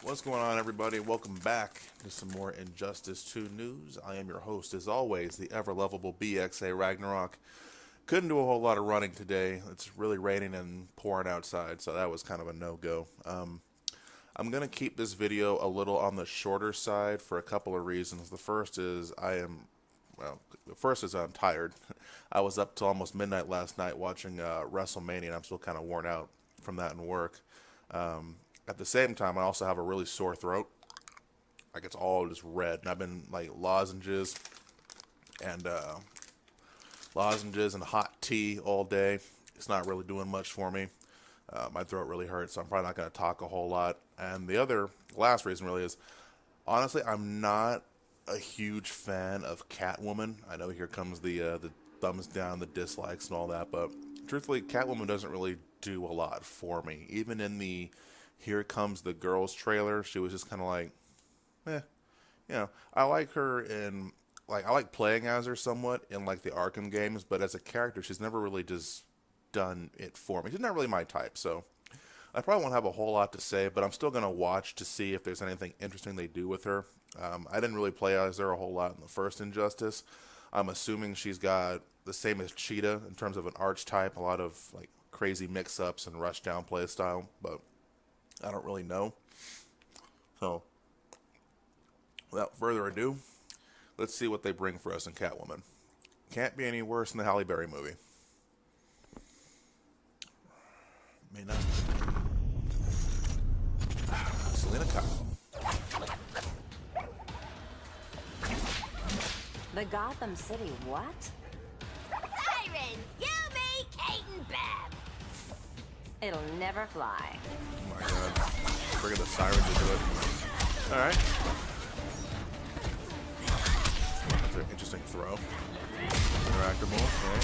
What's going on, everybody? Welcome back to some more Injustice 2 news. I am your host, as always, the ever-lovable BXA Ragnarok. Couldn't do a whole lot of running today. It's really raining and pouring outside, so that was kind of a no-go. I'm going to keep this video a little on the shorter side for a couple of reasons. The first is I'm tired. I was up till almost midnight last night watching WrestleMania, and I'm still kind of worn out from that and work. At the same time, I also have a really sore throat. Like, it's all just red. And I've been, like, lozenges and hot tea all day. It's not really doing much for me. My throat really hurts, so I'm probably not going to talk a whole lot. And the last reason really is, honestly, I'm not a huge fan of Catwoman. I know here comes the thumbs down, the dislikes and all that, but truthfully, Catwoman doesn't really do a lot for me. Even in the Here Comes the Girls trailer, she was just kind of like, I like her in, like, I like playing as her somewhat in, like, the Arkham games, but as a character, she's never really just done it for me. She's not really my type, so I probably won't have a whole lot to say, but I'm still going to watch to see if there's anything interesting they do with her. I didn't really play as her a whole lot in the first Injustice. I'm assuming she's got the same as Cheetah in terms of an archetype, a lot of, like, crazy mix-ups and rush-down play style, but I don't really know. So, without further ado, let's see what they bring for us in Catwoman. Can't be any worse than the Halle Berry movie. May not. Selena Kyle. The Gotham City what? Sirens! You, me, Kate, and Bev! It'll never fly. Oh my god. Bring the sirens into it. Alright. That's an interesting throw. Interactable. Okay.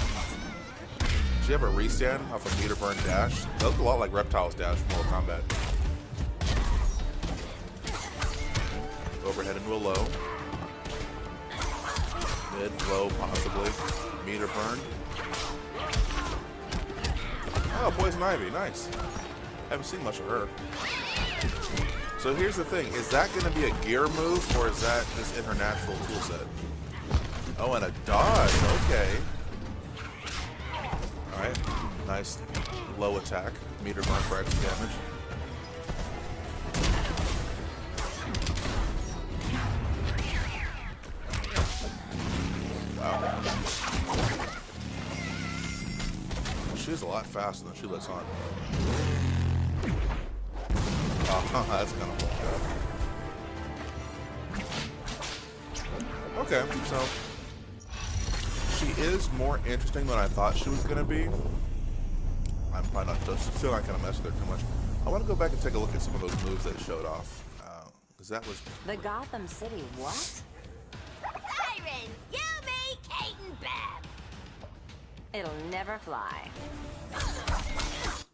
Does she have a restand off a meter burn dash? That looked a lot like Reptile's dash from Mortal Kombat. Overhead into a low. Mid, low, possibly. Meter burn. Oh, Poison Ivy, nice. Haven't seen much of her. So here's the thing, is that going to be a gear move, or is that just in her natural toolset? Oh, and a dodge, okay. Alright, nice low attack. Meter burn for extra damage. Wow. She's a lot faster than she lets on. Oh, that's kind of fucked up. Okay, so she is more interesting than I thought she was going to be. I'm probably not still not going to mess with her too much. I want to go back and take a look at some of those moves that showed off. Because that was... The Gotham City what? Sirens! You, me, Kate, and Bev! It'll never fly.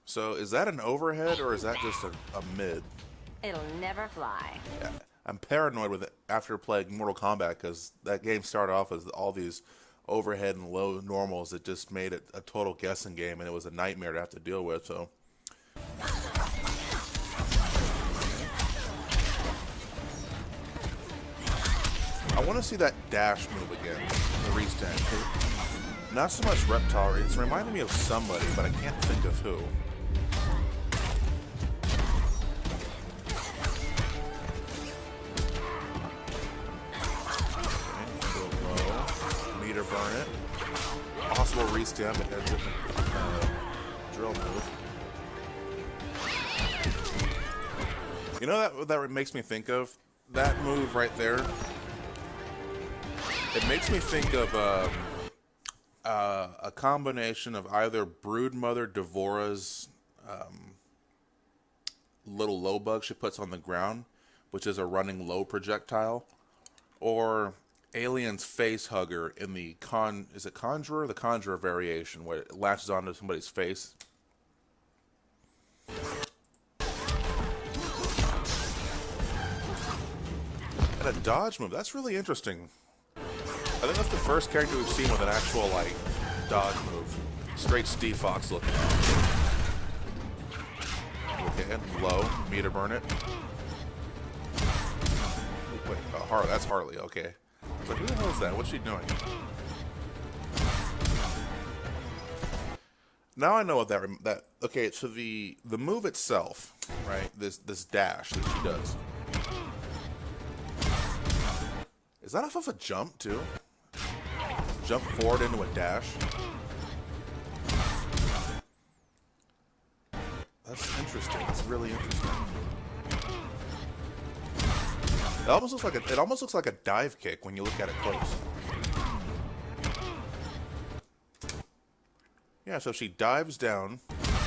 So is that an overhead, or is that just a mid? It'll never fly. Yeah, I'm paranoid with it after playing Mortal Kombat, because that game started off as all these overhead and low normals. It just made it a total guessing game, and it was a nightmare to have to deal with. So I want to see that dash move again, the restand. Not so much Reptile. It's reminding me of somebody, but I can't think of who. Burn it. Possible restand, but that's a drill move. You know what that makes me think of? That move right there. It makes me think of a combination of either Broodmother Devora's little low bug she puts on the ground, which is a running low projectile, or Alien's face hugger in the is it Conjurer? The Conjurer variation, where it latches onto somebody's face. And a dodge move. That's really interesting. I think that's the first character we've seen with an actual, like, dodge move. Straight Steve Fox looking. Okay, low. Meter burn it. Wait, Harley. That's Harley. Okay. But who the hell is that? What's she doing? Now I know what that. Okay, so the move itself, right? This dash that she does. Is that off of a jump too? Jump forward into a dash. That's interesting. That's really interesting. It almost looks like a dive kick when you look at it close. Yeah, so she dives down,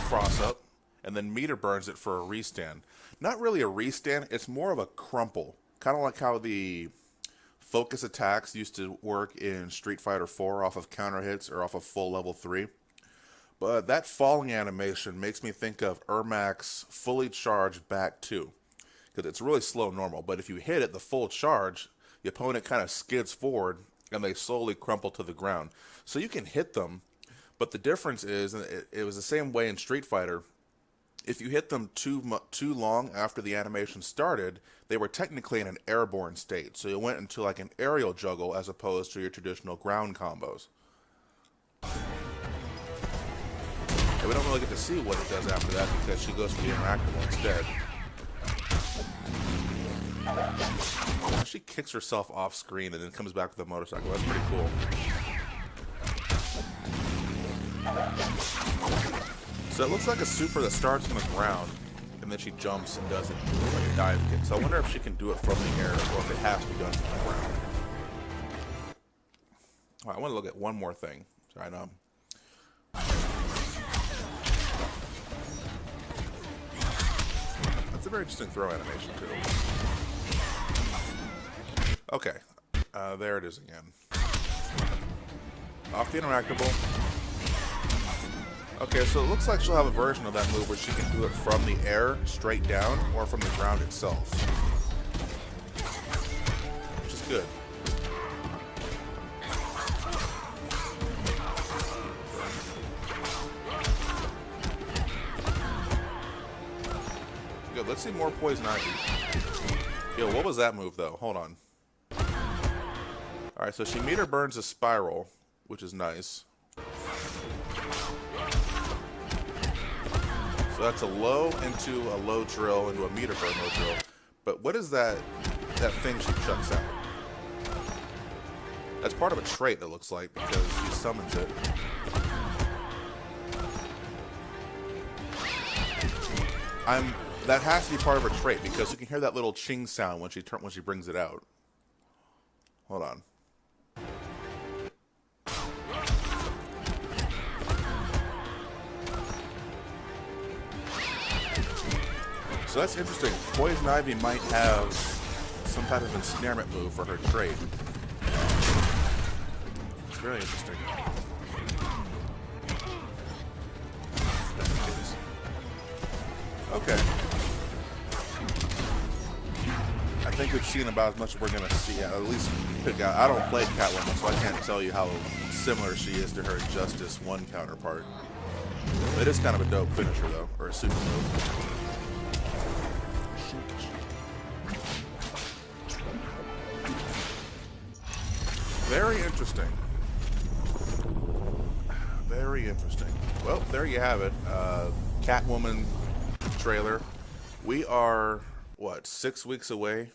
cross up, and then meter burns it for a restand. Not really a restand, it's more of a crumple. Kind of like how the focus attacks used to work in Street Fighter 4 off of counter hits or off of full level 3. But that falling animation makes me think of Ermac's fully charged back 2. Because it's really slow normal, but if you hit it the full charge, the opponent kind of skids forward and they slowly crumple to the ground. So you can hit them, but the difference is, and it was the same way in Street Fighter, if you hit them too long after the animation started, they were technically in an airborne state. So you went into like an aerial juggle as opposed to your traditional ground combos. And we don't really get to see what it does after that because she goes for the interactable instead. She kicks herself off screen and then comes back with a motorcycle. That's pretty cool. So it looks like a super that starts on the ground and then she jumps and does it like a dive kick. So I wonder if she can do it from the air or if it has to be done from the ground. All right, I want to look at one more thing. Sorry, no. That's a very interesting throw animation too. Okay, there it is again. Off the interactable. Okay, so it looks like she'll have a version of that move where she can do it from the air, straight down, or from the ground itself. Which is good. Good, let's see more Poison Ivy. Yo, what was that move though? Hold on. Alright, so she meter burns a spiral, which is nice. So that's a low into a low drill into a meter burn low drill. But what is that thing she chucks out? That's part of a trait, it looks like, because she summons it. That has to be part of her trait because you can hear that little ching sound when she brings it out. Hold on. So that's interesting. Poison Ivy might have some type of ensnarement move for her trait. It's very interesting. Okay. I think we've seen about as much as we're going to see. At least pick out. I don't play Catwoman, so I can't tell you how similar she is to her Justice 1 counterpart. It is kind of a dope finisher, though, or a super move. Very interesting. Very interesting. Well, there you have it. Catwoman trailer. We are, what, 6 weeks away?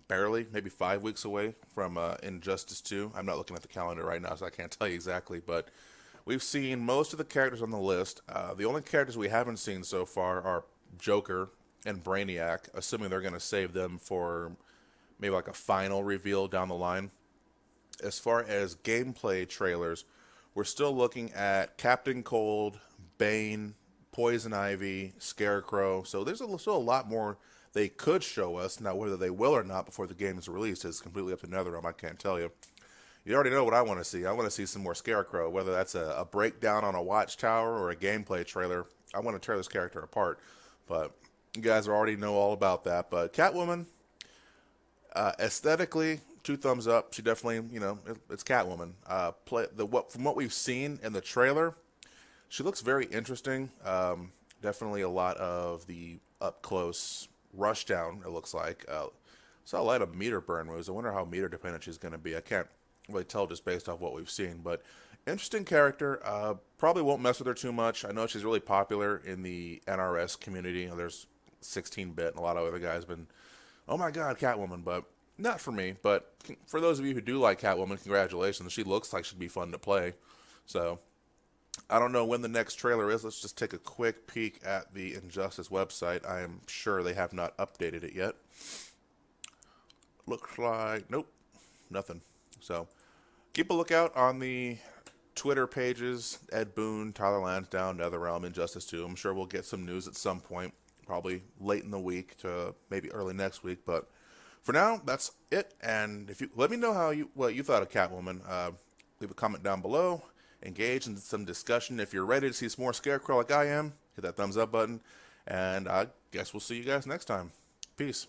Barely, maybe 5 weeks away from Injustice 2. I'm not looking at the calendar right now, so I can't tell you exactly, but we've seen most of the characters on the list. The only characters we haven't seen so far are Joker and Brainiac, assuming they're going to save them for maybe like a final reveal down the line. As far as gameplay trailers, we're still looking at Captain Cold, Bane, Poison Ivy, Scarecrow. So there's still a lot more they could show us. Now, whether they will or not before the game is released is completely up to NetherRealm. I can't tell you. You already know what I want to see. I want to see some more Scarecrow, whether that's a breakdown on a watchtower or a gameplay trailer. I want to tear this character apart. But you guys already know all about that. But Catwoman, aesthetically, 2 thumbs up. She definitely, it's Catwoman. From what we've seen in the trailer, she looks very interesting. Definitely a lot of the up close rushdown. It looks like Saw a lot of meter burn moves. I wonder how meter dependent she's going to be. I can't really tell just based off what we've seen, but interesting character. Probably won't mess with her too much. I know she's really popular in the NRS community. You know, there's 16-bit and a lot of other guys been, oh my god, Catwoman, but not for me. But for those of you who do like Catwoman, congratulations. She looks like she'd be fun to play. So I don't know when the next trailer is. Let's just take a quick peek at the Injustice website. I am sure they have not updated it yet. Looks like, nope, nothing. So keep a lookout on the Twitter pages. Ed Boon, Tyler Lansdowne, NetherRealm, Injustice 2. I'm sure we'll get some news at some point, probably late in the week to maybe early next week. But for now, that's it. And if you let me know what you thought of Catwoman, leave a comment down below. Engage in some discussion. If you're ready to see some more Scarecrow like I am, hit that thumbs up button. And I guess we'll see you guys next time. Peace.